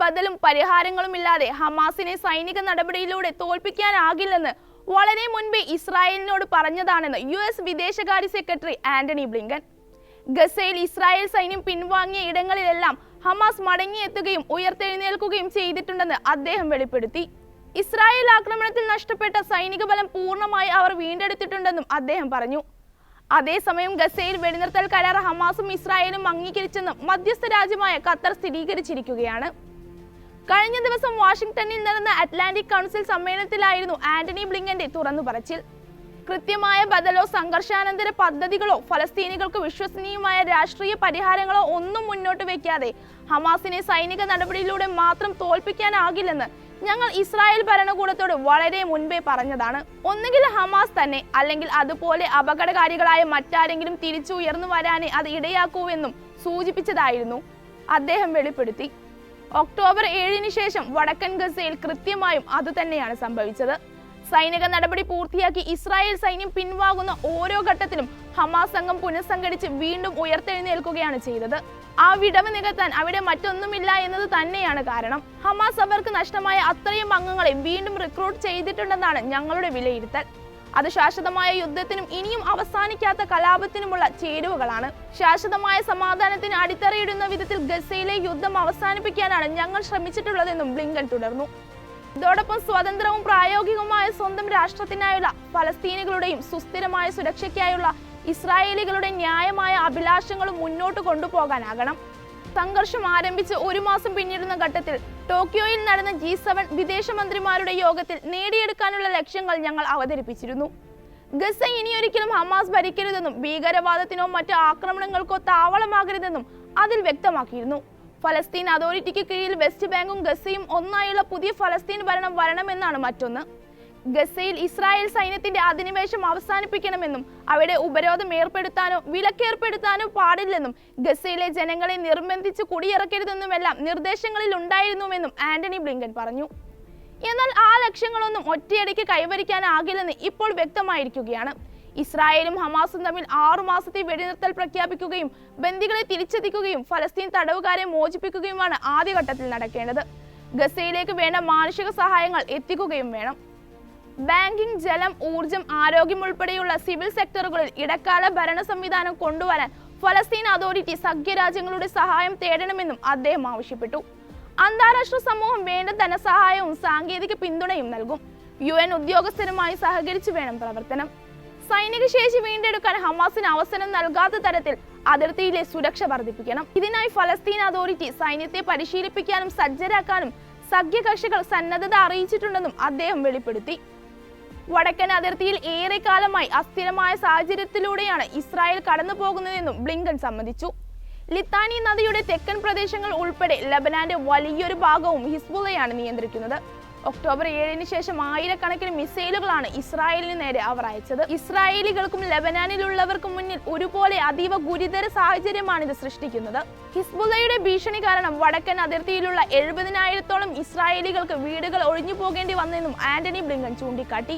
ബദലും പരിഹാരങ്ങളും ഇല്ലാതെ ഹമാസിനെ സൈനിക നടപടിയിലൂടെ തോൽപ്പിക്കാനാകില്ലെന്ന് വളരെ മുൻപേ ഇസ്രായേലിനോട് പറഞ്ഞതാണെന്ന് US വിദേശകാര്യ സെക്രട്ടറി ആന്റണി ബ്ലിങ്കൻ. ഗസയിൽ ഇസ്രായേൽ സൈന്യം പിൻവാങ്ങിയ ഇടങ്ങളിലെല്ലാം ഹമാസ് മടങ്ങിയെത്തുകയും ഉയർത്തെഴുന്നേൽക്കുകയും ചെയ്തിട്ടുണ്ടെന്ന് അദ്ദേഹം വെളിപ്പെടുത്തി. ഇസ്രായേൽ ആക്രമണത്തിൽ നഷ്ടപ്പെട്ട സൈനിക ബലം പൂർണ്ണമായി അവർ വീണ്ടെടുത്തിട്ടുണ്ടെന്നും അദ്ദേഹം പറഞ്ഞു. അതേസമയം ഗസയിൽ വെടിനിർത്തൽ കരാർ ഹമാസും ഇസ്രായേലും അംഗീകരിച്ചെന്നും മധ്യസ്ഥ രാജ്യമായ ഖത്തർ സ്ഥിരീകരിച്ചിരിക്കുകയാണ്. കഴിഞ്ഞ ദിവസം വാഷിംഗ്ടണിൽ നടന്ന അറ്റ്ലാന്റിക് കൗൺസിൽ സമ്മേളനത്തിലായിരുന്നു ആന്റണി ബ്ലിങ്കന്റെ തുറന്നു പറച്ചിൽ. കൃത്യമായ ബദലോ സംഘർഷാനന്തര പദ്ധതികളോ ഫലസ്തീനികൾക്ക് വിശ്വസനീയമായ രാഷ്ട്രീയ പരിഹാരങ്ങളോ ഒന്നും മുന്നോട്ട് വയ്ക്കാതെ ഹമാസിനെ സൈനിക നടപടിയിലൂടെ മാത്രം തോൽപ്പിക്കാനാകില്ലെന്ന് ഞങ്ങൾ ഇസ്രായേൽ ഭരണകൂടത്തോട് വളരെ മുൻപേ പറഞ്ഞതാണ്. ഒന്നുകിൽ ഹമാസ് തന്നെ, അല്ലെങ്കിൽ അതുപോലെ അപകടകാരികളായ മറ്റാരെങ്കിലും തിരിച്ചു ഉയർന്നു വരാനേ അത് ഇടയാക്കൂവെന്നും സൂചിപ്പിച്ചതായിരുന്നു അദ്ദേഹം വെളിപ്പെടുത്തി. ഒക്ടോബർ 7-ന് ശേഷം വടക്കൻ ഗസയിൽ കൃത്യമായും അതുതന്നെയാണ് സംഭവിച്ചത്. സൈനിക നടപടി പൂർത്തിയാക്കി ഇസ്രായേൽ സൈന്യം പിൻവാങ്ങുന്ന ഓരോ ഘട്ടത്തിലും ഹമാസ് സംഘം പുനഃസംഘടിച്ച് വീണ്ടും ഉയർത്തെഴുന്നേൽക്കുകയാണ് ചെയ്തത്. ആ വിടവ് നികത്താൻ അവിടെ മറ്റൊന്നുമില്ല എന്നത് തന്നെയാണ് കാരണം. ഹമാസ് അവർക്ക് നഷ്ടമായ അത്രയും അംഗങ്ങളെ വീണ്ടും റിക്രൂട്ട് ചെയ്തിട്ടുണ്ടെന്നാണ് ഞങ്ങളുടെ വിലയിരുത്തൽ. അത് ശാശ്വതമായ യുദ്ധത്തിനും ഇനിയും അവസാനിക്കാത്ത കലാപത്തിനുമുള്ള ചേരുവകളാണ്. ശാശ്വതമായ സമാധാനത്തിന് അടിത്തറയിടുന്ന വിധത്തിൽ ഗസയിലെ യുദ്ധം അവസാനിപ്പിക്കാനാണ് ഞങ്ങൾ ശ്രമിച്ചിട്ടുള്ളതെന്നും ബ്ലിങ്കൻ തുടർന്നു. ഇതോടൊപ്പം സ്വതന്ത്രവും പ്രായോഗികവുമായ സ്വന്തം രാഷ്ട്രത്തിനായുള്ള ഫലസ്തീനികളുടെയും സുസ്ഥിരമായ സുരക്ഷയ്ക്കായുള്ള ഇസ്രായേലികളുടെ ന്യായമായ അഭിലാഷങ്ങളും മുന്നോട്ട് കൊണ്ടുപോകാനാകണം. സംഘർഷം ആരംഭിച്ച് 1 മാസം പിന്നിടുന്ന ഘട്ടത്തിൽ ടോക്കിയോയിൽ നടന്ന G7 വിദേശമന്ത്രിമാരുടെ യോഗത്തിൽ നേടിയെടുക്കാനുള്ള ലക്ഷ്യങ്ങൾ ഞങ്ങൾ അവതരിപ്പിച്ചിരുന്നു. ഗസ ഇനിയൊരിക്കലും ഹമാസ് ഭരിക്കരുതെന്നും ഭീകരവാദത്തിനോ മറ്റ് ആക്രമണങ്ങൾക്കോ താവളമാകരുതെന്നും അതിൽ വ്യക്തമാക്കിയിരുന്നു. ഫലസ്തീൻ അതോറിറ്റിക്ക് കീഴിൽ വെസ്റ്റ് ബാങ്കും ഗസയും ഒന്നായുള്ള പുതിയ ഫലസ്തീൻ ഭരണം വരണമെന്നാണ് മറ്റൊന്ന്. ഗസയിൽ ഇസ്രായേൽ സൈന്യത്തിന്റെ അധിനിവേശം അവസാനിപ്പിക്കണമെന്നും അവിടെ ഉപരോധം ഏർപ്പെടുത്താനോ വിലക്കേർപ്പെടുത്താനോ പാടില്ലെന്നും ഗസയിലെ ജനങ്ങളെ നിർബന്ധിച്ച് കുടിയിറക്കരുതെന്നുമെല്ലാം നിർദ്ദേശങ്ങളിൽ ഉണ്ടായിരുന്നുവെന്നും ആന്റണി ബ്ലിങ്കൻ പറഞ്ഞു. എന്നാൽ ആ ലക്ഷ്യങ്ങളൊന്നും ഒറ്റയടിക്ക് കൈവരിക്കാനാകില്ലെന്ന് ഇപ്പോൾ വ്യക്തമായിരിക്കുകയാണ്. ഇസ്രായേലും ഹമാസും തമ്മിൽ 6 മാസത്തെ വെടിനിർത്തൽ പ്രഖ്യാപിക്കുകയും ബന്ദികളെ തിരിച്ചെത്തിക്കുകയും ഫലസ്തീൻ തടവുകാരെ മോചിപ്പിക്കുകയുമാണ് ആദ്യഘട്ടത്തിൽ നടക്കേണ്ടത്. ഗസയിലേക്ക് വേണ്ട മാനുഷിക സഹായങ്ങൾ എത്തിക്കുകയും വേണം. ബാങ്കിംഗ്, ജലം, ഊർജം, ആരോഗ്യം ഉൾപ്പെടെയുള്ള സിവിൽ സെക്ടറുകളിൽ ഇടക്കാല ഭരണ സംവിധാനം കൊണ്ടുവരാൻ ഫലസ്തീൻ അതോറിറ്റി സഖ്യരാജ്യങ്ങളുടെ സഹായം തേടണമെന്നും അദ്ദേഹം ആവശ്യപ്പെട്ടു. അന്താരാഷ്ട്ര സമൂഹം വേണ്ട ധനസഹായവും സാങ്കേതിക പിന്തുണയും നൽകും. UN ഉദ്യോഗസ്ഥരുമായി സഹകരിച്ചു വേണം പ്രവർത്തനം. സൈനിക ശേഷി വീണ്ടെടുക്കാൻ ഹമാസിന് അവസരം നൽകാത്ത തരത്തിൽ അതിർത്തിയിലെ സുരക്ഷ വർദ്ധിപ്പിക്കണം. ഇതിനായി ഫലസ്തീൻ അതോറിറ്റി സൈന്യത്തെ പരിശീലിപ്പിക്കാനും സജ്ജരാക്കാനും സഖ്യകക്ഷികൾ സന്നദ്ധത അറിയിച്ചിട്ടുണ്ടെന്നും അദ്ദേഹം വെളിപ്പെടുത്തി. വടക്കൻ അതിർത്തിയിൽ ഏറെക്കാലമായി അസ്ഥിരമായ സാഹചര്യത്തിലൂടെയാണ് ഇസ്രായേൽ കടന്നു പോകുന്നതെന്നും ബ്ലിങ്കൻ സമ്മതിച്ചു. ലിത്താനി നദിയുടെ തെക്കൻ പ്രദേശങ്ങൾ ഉൾപ്പെടെ ലബനാന്റെ വലിയൊരു ഭാഗവും ഹിസ്ബുള്ളയാണ് നിയന്ത്രിക്കുന്നത്. ഒക്ടോബർ 7-ന് ശേഷം ആയിരക്കണക്കിന് മിസൈലുകളാണ് ഇസ്രായേലിന് നേരെ അവർ അയച്ചത്. ഇസ്രായേലികൾക്കും ലബനാനിലുള്ളവർക്കും മുന്നിൽ ഒരുപോലെ അതീവ ഗുരുതര സാഹചര്യമാണിത് സൃഷ്ടിക്കുന്നത്. ഹിസ്ബുള്ളയുടെ ഭീഷണി കാരണം വടക്കൻ അതിർത്തിയിലുള്ള 70,000-ഓളം ഇസ്രായേലികൾക്ക് വീടുകൾ ഒഴിഞ്ഞു പോകേണ്ടി വന്നെന്നും ആന്റണി ബ്ലിങ്കൻ ചൂണ്ടിക്കാട്ടി.